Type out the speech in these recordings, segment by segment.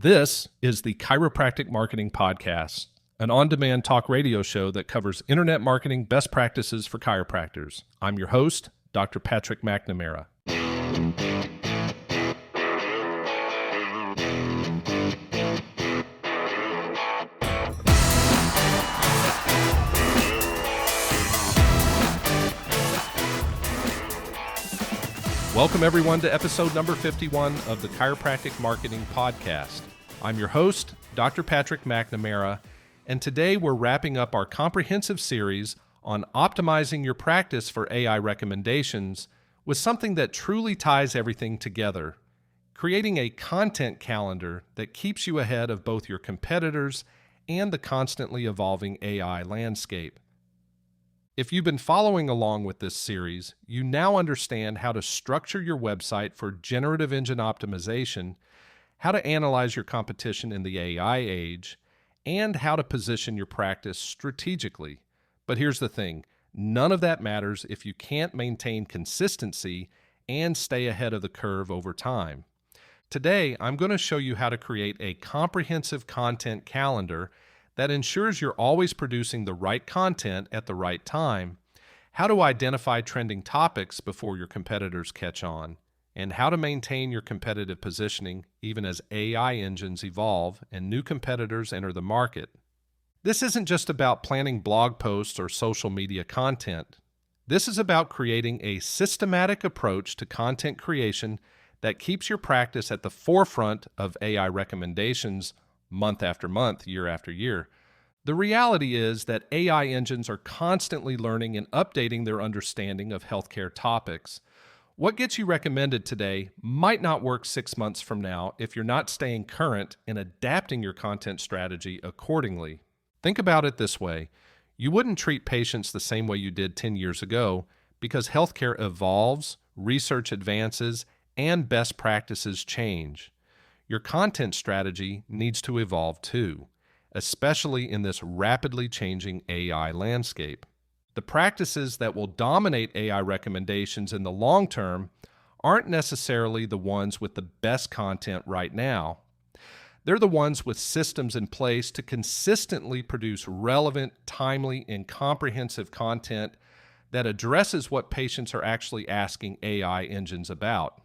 This is the Chiropractic Marketing Podcast, an on-demand talk radio show that covers internet marketing best practices for chiropractors. I'm your host, Dr. Patrick McNamara. Welcome, everyone, to episode number 51 of the Chiropractic Marketing Podcast. I'm your host, Dr. Patrick McNamara, and today we're wrapping up our comprehensive series on optimizing your practice for AI recommendations with something that truly ties everything together, creating a content calendar that keeps you ahead of both your competitors and the constantly evolving AI landscape. If you've been following along with this series, you now understand how to structure your website for generative engine optimization, how to analyze your competition in the AI age, and how to position your practice strategically. But here's the thing, none of that matters if you can't maintain consistency and stay ahead of the curve over time. Today, I'm going to show you how to create a comprehensive content calendar that ensures you're always producing the right content at the right time, how to identify trending topics before your competitors catch on, and how to maintain your competitive positioning even as AI engines evolve and new competitors enter the market. This isn't just about planning blog posts or social media content. This is about creating a systematic approach to content creation that keeps your practice at the forefront of AI recommendations month after month, year after year. The reality is that AI engines are constantly learning and updating their understanding of healthcare topics. What gets you recommended today might not work 6 months from now if you're not staying current and adapting your content strategy accordingly. Think about it this way. You wouldn't treat patients the same way you did 10 years ago because healthcare evolves, research advances, and best practices change. Your content strategy needs to evolve too, especially in this rapidly changing AI landscape. The practices that will dominate AI recommendations in the long term aren't necessarily the ones with the best content right now. They're the ones with systems in place to consistently produce relevant, timely, and comprehensive content that addresses what patients are actually asking AI engines about.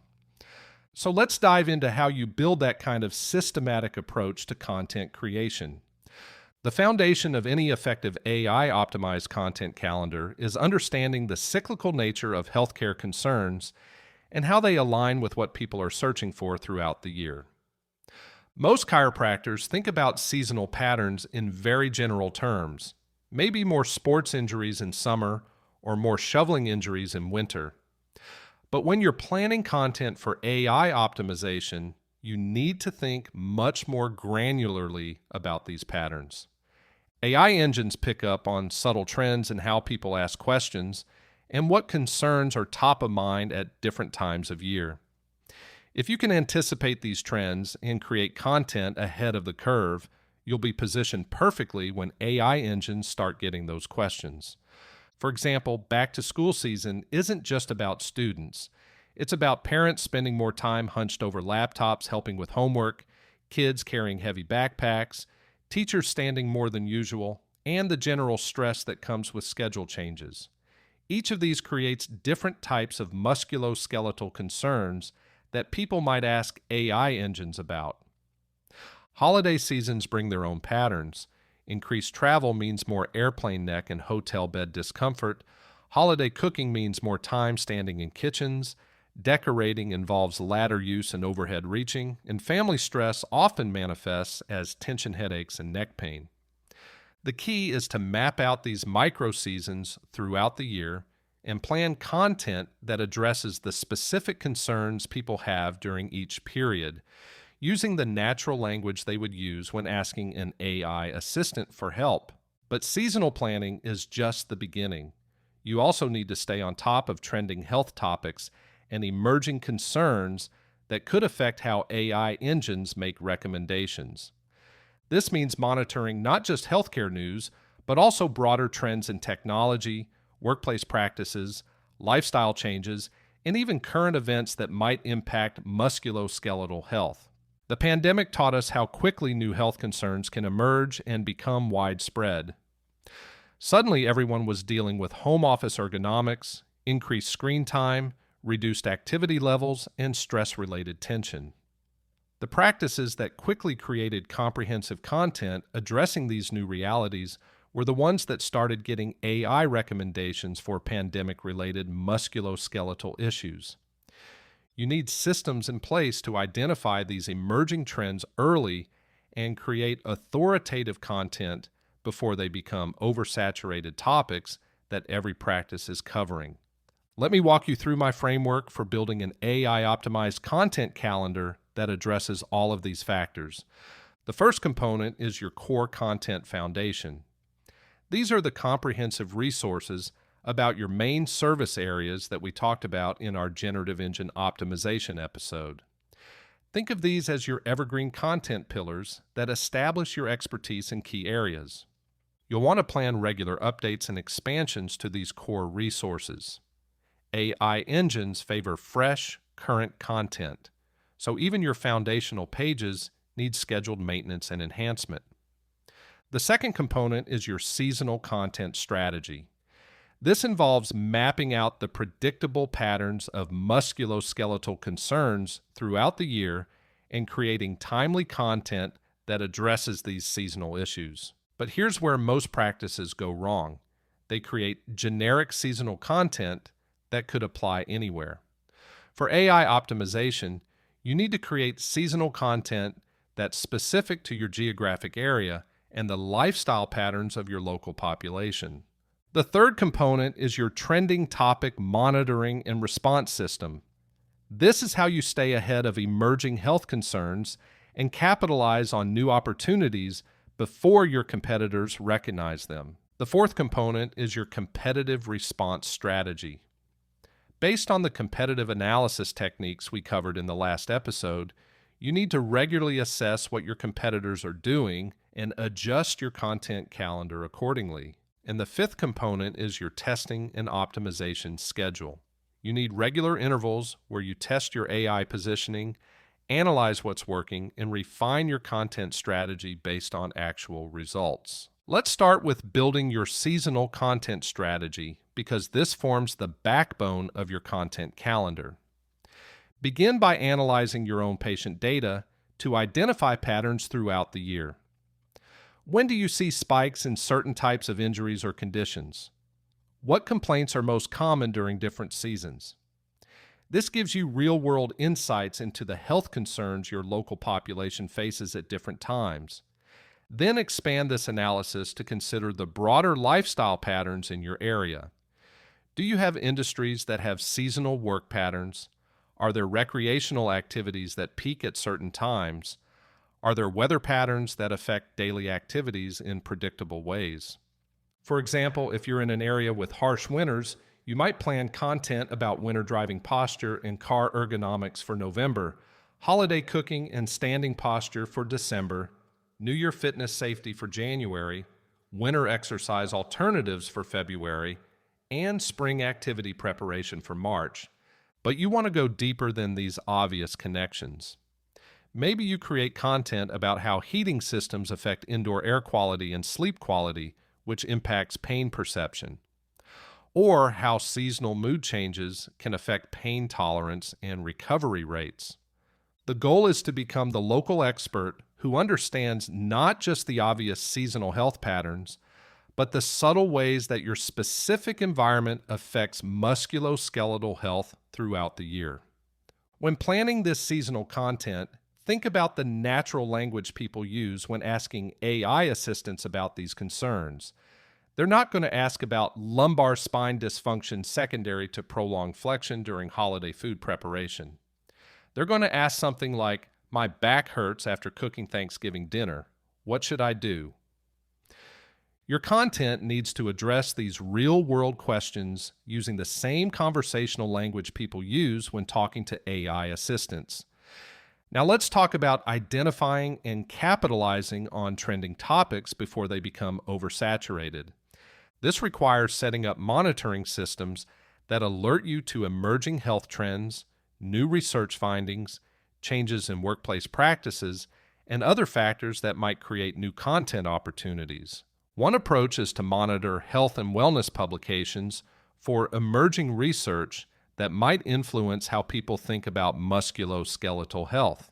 So let's dive into how you build that kind of systematic approach to content creation. The foundation of any effective AI-optimized content calendar is understanding the cyclical nature of healthcare concerns and how they align with what people are searching for throughout the year. Most chiropractors think about seasonal patterns in very general terms, maybe more sports injuries in summer or more shoveling injuries in winter. But when you're planning content for AI optimization, you need to think much more granularly about these patterns. AI engines pick up on subtle trends in how people ask questions and what concerns are top of mind at different times of year. If you can anticipate these trends and create content ahead of the curve, you'll be positioned perfectly when AI engines start getting those questions. For example, back to school season isn't just about students. It's about parents spending more time hunched over laptops helping with homework, kids carrying heavy backpacks, teachers standing more than usual, and the general stress that comes with schedule changes. Each of these creates different types of musculoskeletal concerns that people might ask AI engines about. Holiday seasons bring their own patterns. Increased travel means more airplane neck and hotel bed discomfort. Holiday cooking means more time standing in kitchens. Decorating involves ladder use and overhead reaching. And family stress often manifests as tension headaches and neck pain. The key is to map out these micro-seasons throughout the year and plan content that addresses the specific concerns people have during each period, using the natural language they would use when asking an AI assistant for help. But seasonal planning is just the beginning. You also need to stay on top of trending health topics and emerging concerns that could affect how AI engines make recommendations. This means monitoring not just healthcare news, but also broader trends in technology, workplace practices, lifestyle changes, and even current events that might impact musculoskeletal health. The pandemic taught us how quickly new health concerns can emerge and become widespread. Suddenly, everyone was dealing with home office ergonomics, increased screen time, reduced activity levels, and stress-related tension. The practices that quickly created comprehensive content addressing these new realities were the ones that started getting AI recommendations for pandemic-related musculoskeletal issues. You need systems in place to identify these emerging trends early and create authoritative content before they become oversaturated topics that every practice is covering. Let me walk you through my framework for building an AI-optimized content calendar that addresses all of these factors. The first component is your core content foundation. These are the comprehensive resources about your main service areas that we talked about in our generative engine optimization episode. Think of these as your evergreen content pillars that establish your expertise in key areas. You'll want to plan regular updates and expansions to these core resources. AI engines favor fresh, current content, so even your foundational pages need scheduled maintenance and enhancement. The second component is your seasonal content strategy. This involves mapping out the predictable patterns of musculoskeletal concerns throughout the year and creating timely content that addresses these seasonal issues. But here's where most practices go wrong. They create generic seasonal content that could apply anywhere. For AI optimization, you need to create seasonal content that's specific to your geographic area and the lifestyle patterns of your local population. The third component is your trending topic monitoring and response system. This is how you stay ahead of emerging health concerns and capitalize on new opportunities before your competitors recognize them. The fourth component is your competitive response strategy. Based on the competitive analysis techniques we covered in the last episode, you need to regularly assess what your competitors are doing and adjust your content calendar accordingly. And the fifth component is your testing and optimization schedule. You need regular intervals where you test your AI positioning, analyze what's working, and refine your content strategy based on actual results. Let's start with building your seasonal content strategy because this forms the backbone of your content calendar. Begin by analyzing your own patient data to identify patterns throughout the year. When do you see spikes in certain types of injuries or conditions? What complaints are most common during different seasons? This gives you real-world insights into the health concerns your local population faces at different times. Then expand this analysis to consider the broader lifestyle patterns in your area. Do you have industries that have seasonal work patterns? Are there recreational activities that peak at certain times? Are there weather patterns that affect daily activities in predictable ways? For example, if you're in an area with harsh winters, you might plan content about winter driving posture and car ergonomics for November, holiday cooking and standing posture for December, New Year fitness safety for January, winter exercise alternatives for February, and spring activity preparation for March. But you want to go deeper than these obvious connections. Maybe you create content about how heating systems affect indoor air quality and sleep quality, which impacts pain perception, or how seasonal mood changes can affect pain tolerance and recovery rates. The goal is to become the local expert who understands not just the obvious seasonal health patterns, but the subtle ways that your specific environment affects musculoskeletal health throughout the year. When planning this seasonal content, think about the natural language people use when asking AI assistants about these concerns. They're not going to ask about lumbar spine dysfunction secondary to prolonged flexion during holiday food preparation. They're going to ask something like, "My back hurts after cooking Thanksgiving dinner. What should I do?" Your content needs to address these real-world questions using the same conversational language people use when talking to AI assistants. Now let's talk about identifying and capitalizing on trending topics before they become oversaturated. This requires setting up monitoring systems that alert you to emerging health trends, new research findings, changes in workplace practices, and other factors that might create new content opportunities. One approach is to monitor health and wellness publications for emerging research that might influence how people think about musculoskeletal health.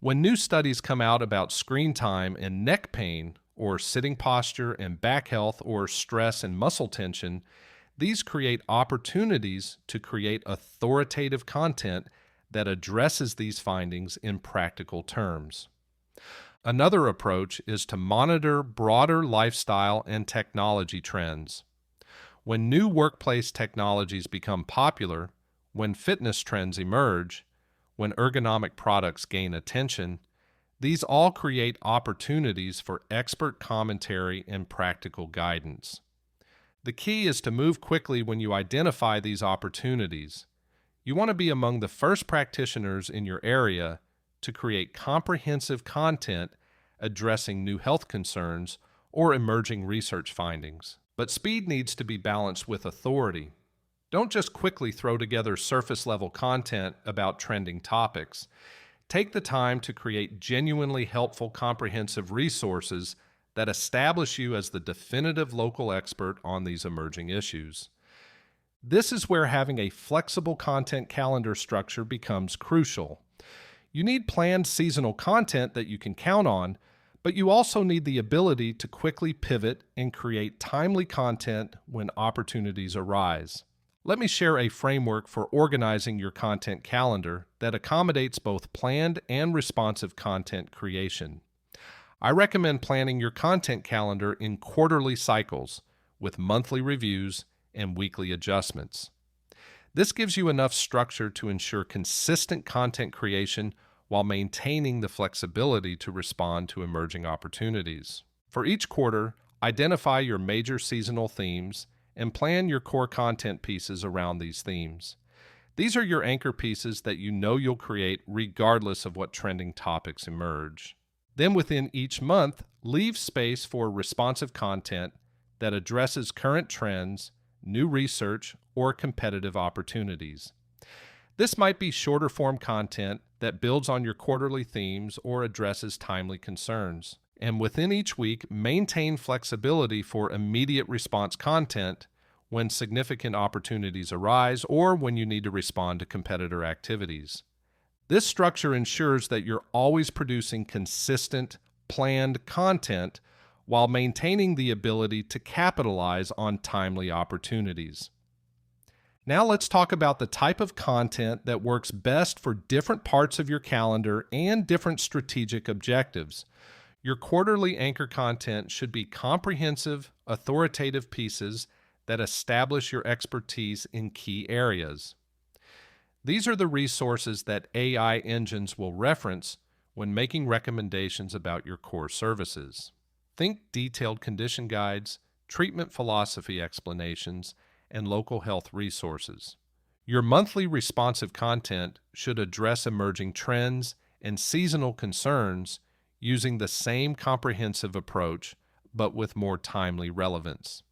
When new studies come out about screen time and neck pain, or sitting posture and back health, or stress and muscle tension, these create opportunities to create authoritative content that addresses these findings in practical terms. Another approach is to monitor broader lifestyle and technology trends. When new workplace technologies become popular, when fitness trends emerge, when ergonomic products gain attention, these all create opportunities for expert commentary and practical guidance. The key is to move quickly when you identify these opportunities. You want to be among the first practitioners in your area to create comprehensive content addressing new health concerns or emerging research findings. But speed needs to be balanced with authority. Don't just quickly throw together surface-level content about trending topics. Take the time to create genuinely helpful, comprehensive resources that establish you as the definitive local expert on these emerging issues. This is where having a flexible content calendar structure becomes crucial. You need planned seasonal content that you can count on, but you also need the ability to quickly pivot and create timely content when opportunities arise. Let me share a framework for organizing your content calendar that accommodates both planned and responsive content creation. I recommend planning your content calendar in quarterly cycles with monthly reviews and weekly adjustments. This gives you enough structure to ensure consistent content creation while maintaining the flexibility to respond to emerging opportunities. For each quarter, identify your major seasonal themes and plan your core content pieces around these themes. These are your anchor pieces that you know you'll create regardless of what trending topics emerge. Then within each month, leave space for responsive content that addresses current trends, new research, or competitive opportunities. This might be shorter form content that builds on your quarterly themes or addresses timely concerns. And within each week, maintain flexibility for immediate response content when significant opportunities arise or when you need to respond to competitor activities. This structure ensures that you're always producing consistent, planned content while maintaining the ability to capitalize on timely opportunities. Now let's talk about the type of content that works best for different parts of your calendar and different strategic objectives. Your quarterly anchor content should be comprehensive, authoritative pieces that establish your expertise in key areas. These are the resources that AI engines will reference when making recommendations about your core services. Think detailed condition guides, treatment philosophy explanations, and local health resources. Your monthly responsive content should address emerging trends and seasonal concerns using the same comprehensive approach, but with more timely relevance.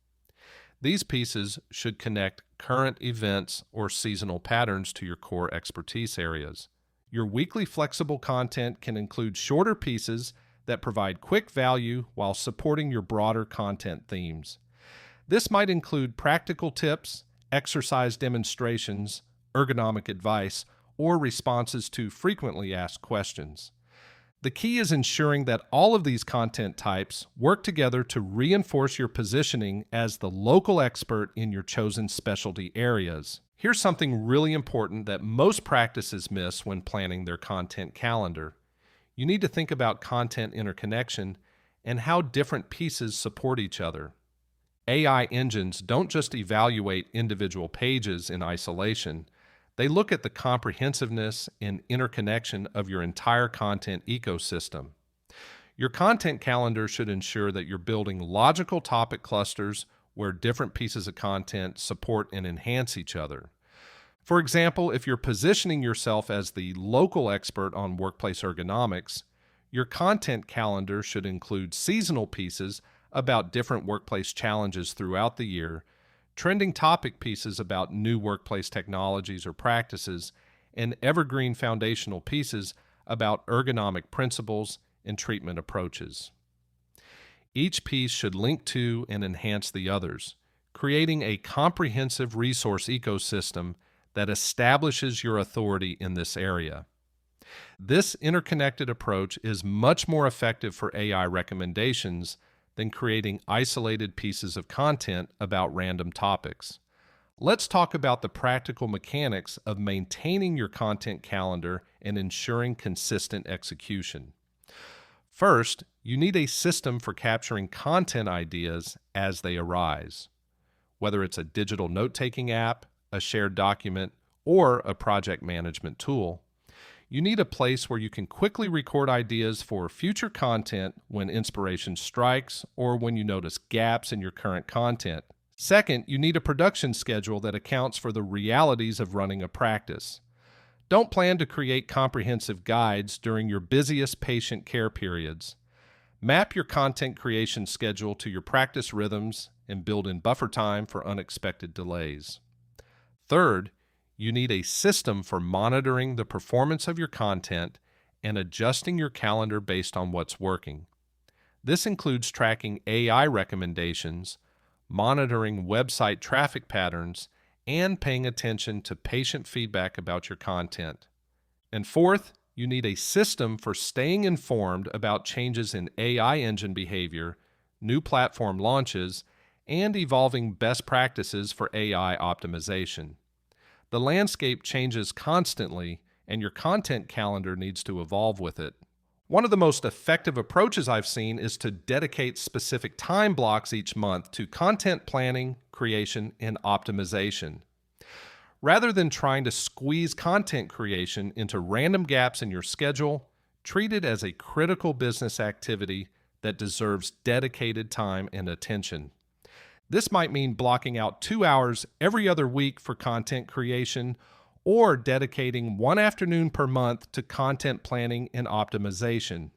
These pieces should connect current events or seasonal patterns to your core expertise areas. Your weekly flexible content can include shorter pieces that provide quick value while supporting your broader content themes. This might include practical tips, exercise demonstrations, ergonomic advice, or responses to frequently asked questions. The key is ensuring that all of these content types work together to reinforce your positioning as the local expert in your chosen specialty areas. Here's something really important that most practices miss when planning their content calendar. You need to think about content interconnection and how different pieces support each other. AI engines don't just evaluate individual pages in isolation. They look at the comprehensiveness and interconnection of your entire content ecosystem. Your content calendar should ensure that you're building logical topic clusters where different pieces of content support and enhance each other. For example, if you're positioning yourself as the local expert on workplace ergonomics, your content calendar should include seasonal pieces about different workplace challenges throughout the year, trending topic pieces about new workplace technologies or practices, and evergreen foundational pieces about ergonomic principles and treatment approaches. Each piece should link to and enhance the others, creating a comprehensive resource ecosystem that establishes your authority in this area. This interconnected approach is much more effective for AI recommendations than creating isolated pieces of content about random topics. Let's talk about the practical mechanics of maintaining your content calendar and ensuring consistent execution. First, you need a system for capturing content ideas as they arise. Whether it's a digital note-taking app, a shared document, or a project management tool, you need a place where you can quickly record ideas for future content when inspiration strikes or when you notice gaps in your current content. Second, you need a production schedule that accounts for the realities of running a practice. Don't plan to create comprehensive guides during your busiest patient care periods. Map your content creation schedule to your practice rhythms and build in buffer time for unexpected delays. Third, you need a system for monitoring the performance of your content and adjusting your calendar based on what's working. This includes tracking AI recommendations, monitoring website traffic patterns, and paying attention to patient feedback about your content. And fourth, you need a system for staying informed about changes in AI engine behavior, new platform launches, and evolving best practices for AI optimization. The landscape changes constantly, and your content calendar needs to evolve with it. One of the most effective approaches I've seen is to dedicate specific time blocks each month to content planning, creation, and optimization. Rather than trying to squeeze content creation into random gaps in your schedule, treat it as a critical business activity that deserves dedicated time and attention. This might mean blocking out 2 hours every other week for content creation, or dedicating one afternoon per month to content planning and optimization.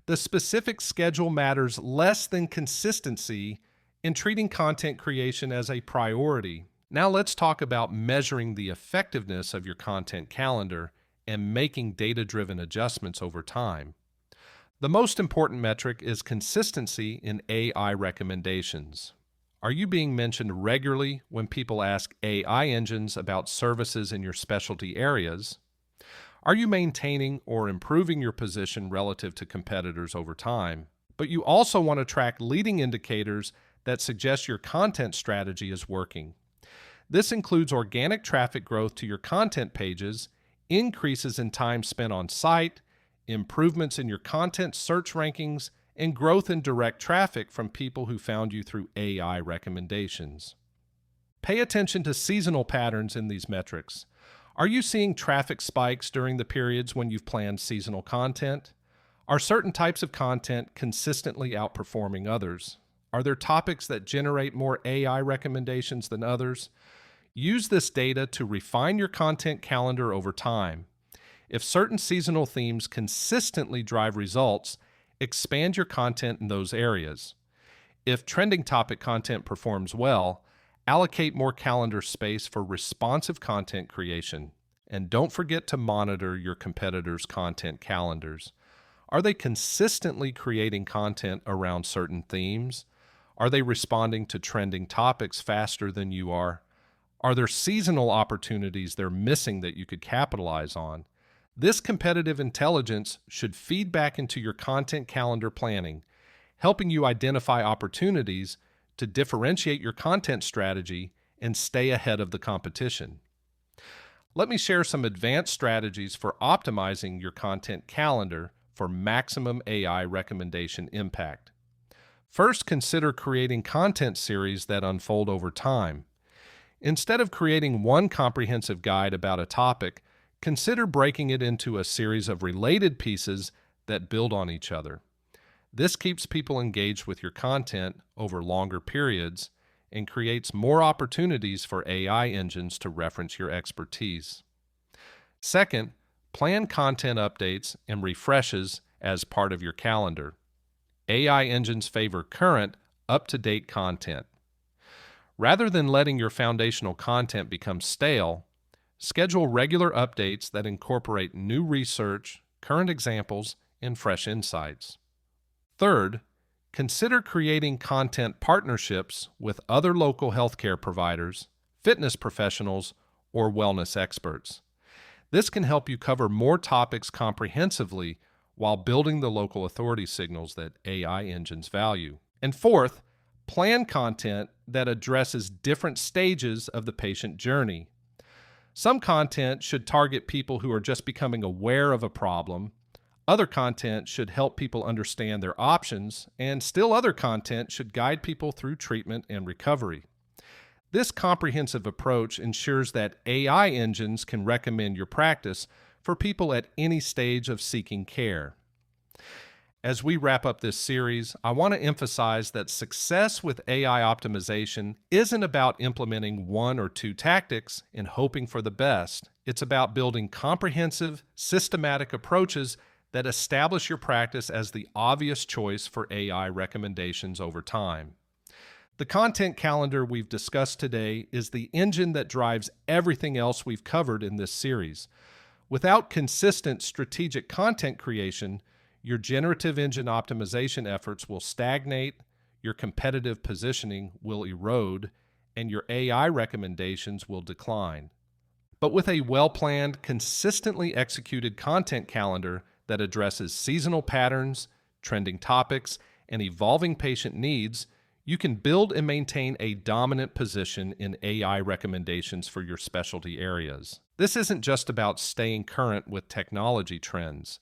The specific schedule matters less than consistency in treating content creation as a priority. Now let's talk about measuring the effectiveness of your content calendar and making data-driven adjustments over time. The most important metric is consistency in AI recommendations. Are you being mentioned regularly when people ask AI engines about services in your specialty areas? Are you maintaining or improving your position relative to competitors over time? But you also want to track leading indicators that suggest your content strategy is working. This includes organic traffic growth to your content pages, increases in time spent on site, improvements in your content search rankings, and growth in direct traffic from people who found you through AI recommendations. Pay attention to seasonal patterns in these metrics. Are you seeing traffic spikes during the periods when you've planned seasonal content? Are certain types of content consistently outperforming others? Are there topics that generate more AI recommendations than others? Use this data to refine your content calendar over time. If certain seasonal themes consistently drive results, expand your content in those areas. If trending topic content performs well, allocate more calendar space for responsive content creation. And don't forget to monitor your competitors' content calendars. Are they consistently creating content around certain themes? Are they responding to trending topics faster than you are? Are there seasonal opportunities they're missing that you could capitalize on? This competitive intelligence should feed back into your content calendar planning, helping you identify opportunities to differentiate your content strategy and stay ahead of the competition. Let me share some advanced strategies for optimizing your content calendar for maximum AI recommendation impact. First, consider creating content series that unfold over time. Instead of creating one comprehensive guide about a topic, consider breaking it into a series of related pieces that build on each other. This keeps people engaged with your content over longer periods and creates more opportunities for AI engines to reference your expertise. Second, plan content updates and refreshes as part of your calendar. AI engines favor current, up-to-date content. Rather than letting your foundational content become stale, Schedule regular updates that incorporate new research, current examples, and fresh insights. Third, consider creating content partnerships with other local healthcare providers, fitness professionals, or wellness experts. This can help you cover more topics comprehensively while building the local authority signals that AI engines value. And fourth, plan content that addresses different stages of the patient journey. Some content should target people who are just becoming aware of a problem. Other content should help people understand their options, and still other content should guide people through treatment and recovery. This comprehensive approach ensures that AI engines can recommend your practice for people at any stage of seeking care. As we wrap up this series, I want to emphasize that success with AI optimization isn't about implementing one or two tactics and hoping for the best. It's about building comprehensive, systematic approaches that establish your practice as the obvious choice for AI recommendations over time. The content calendar we've discussed today is the engine that drives everything else we've covered in this series. Without consistent strategic content creation, your generative engine optimization efforts will stagnate, your competitive positioning will erode, and your AI recommendations will decline. But with a well-planned, consistently executed content calendar that addresses seasonal patterns, trending topics, and evolving patient needs, you can build and maintain a dominant position in AI recommendations for your specialty areas. This isn't just about staying current with technology trends.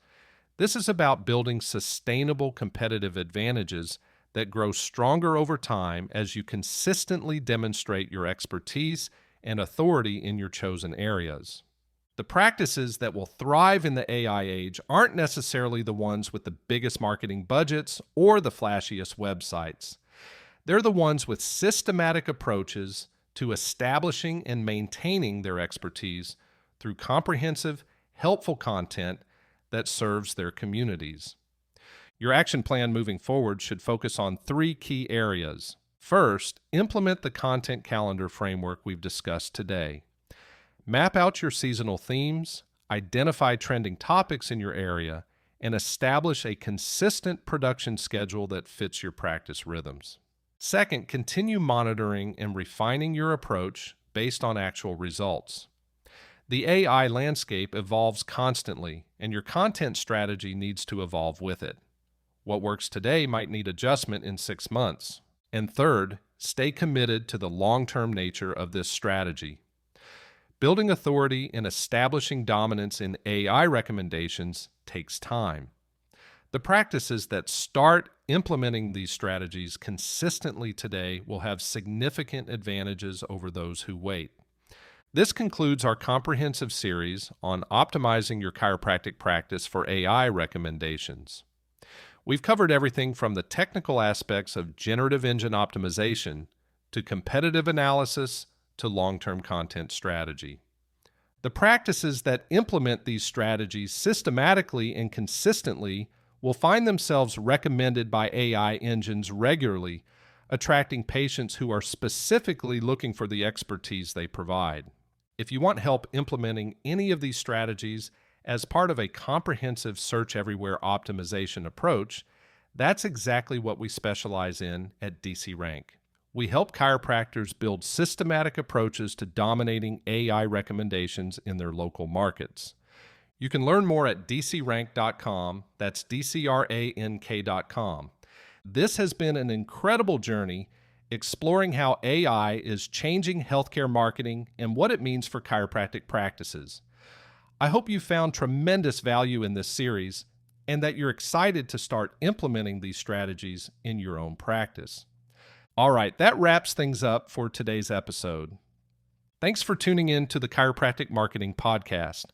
This is about building sustainable competitive advantages that grow stronger over time as you consistently demonstrate your expertise and authority in your chosen areas. The practices that will thrive in the AI age aren't necessarily the ones with the biggest marketing budgets or the flashiest websites. They're the ones with systematic approaches to establishing and maintaining their expertise through comprehensive, helpful content that serves their communities. Your action plan moving forward should focus on three key areas. First, implement the content calendar framework we've discussed today. Map out your seasonal themes, identify trending topics in your area, and establish a consistent production schedule that fits your practice rhythms. Second, continue monitoring and refining your approach based on actual results. The AI landscape evolves constantly, and your content strategy needs to evolve with it. What works today might need adjustment in 6 months. And third, stay committed to the long-term nature of this strategy. Building authority and establishing dominance in AI recommendations takes time. The practices that start implementing these strategies consistently today will have significant advantages over those who wait. This concludes our comprehensive series on optimizing your chiropractic practice for AI recommendations. We've covered everything from the technical aspects of generative engine optimization to competitive analysis to long-term content strategy. The practices that implement these strategies systematically and consistently will find themselves recommended by AI engines regularly, attracting patients who are specifically looking for the expertise they provide. If you want help implementing any of these strategies as part of a comprehensive search everywhere optimization approach, that's exactly what we specialize in at DCRank. We help chiropractors build systematic approaches to dominating AI recommendations in their local markets. You can learn more at DCRank.com, that's DCRank.com. This has been an incredible journey exploring how AI is changing healthcare marketing and what it means for chiropractic practices. I hope you found tremendous value in this series and that you're excited to start implementing these strategies in your own practice. All right, that wraps things up for today's episode. Thanks for tuning in to the Chiropractic Marketing Podcast.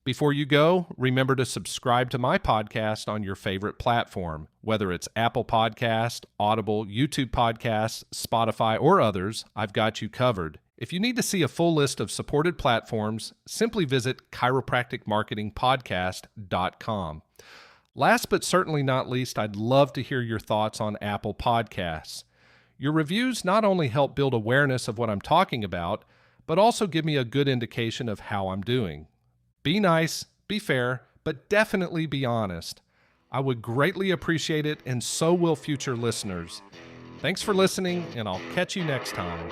Before you go, remember to subscribe to my podcast on your favorite platform, whether it's Apple Podcast, Audible, YouTube Podcasts, Spotify, or others. I've got you covered. If you need to see a full list of supported platforms, simply visit chiropracticmarketingpodcast.com. Last but certainly not least, I'd love to hear your thoughts on Apple Podcasts. Your reviews not only help build awareness of what I'm talking about, but also give me a good indication of how I'm doing. Be nice, be fair, but definitely be honest. I would greatly appreciate it, and so will future listeners. Thanks for listening, and I'll catch you next time.